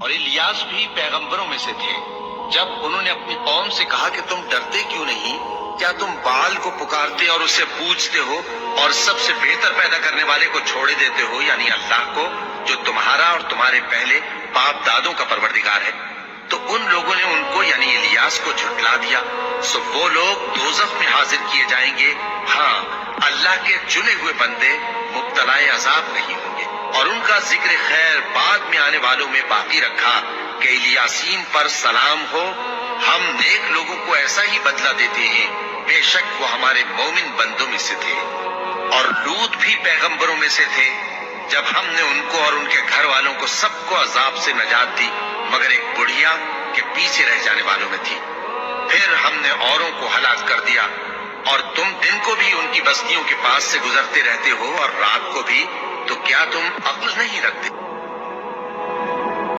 और इलियास भी पैगंबरों में से थे। जब उन्होंने अपनी कौम से कहा कि तुम डरते क्यों नहीं, क्या तुम बाल को पुकारते और उससे पूछते हो और सबसे बेहतर पैदा करने वाले को छोड़े देते हो, यानी अल्लाह को, जो तुम्हारा और तुम्हारे पहले बाप दादों का परवरदिगार है। तो उन लोगों ने उनको यानी इलियास को झुठला दिया। सो वो लोग दोज़ख में हाजिर किए जाएंगे। हाँ, अल्लाह के चुने हुए बंदे मुब्तलाए अजाब नहीं होंगे। और उनका जिक्र खैर बाद में आने वालों में बाकी रखा कि इलियासीन पर सलाम हो, हम नेक लोगों को ऐसा ही बदला देते हैं, बेशक वो हमारे मोमिन बंदों में से थे। और लूत भी पैगंबरों में से थे। जब हमने उनको और उनके घर वालों को सबको अजाब से नजात दी, मगर एक बुढ़िया के पीछे रह जाने वालों में थी। फिर हमने औरों को हलाक कर दिया। और तुम दिन को भी उनकी बस्तियों के पास से गुजरते रहते हो और रात को भी, तो क्या तुम अक्ल नहीं रखते?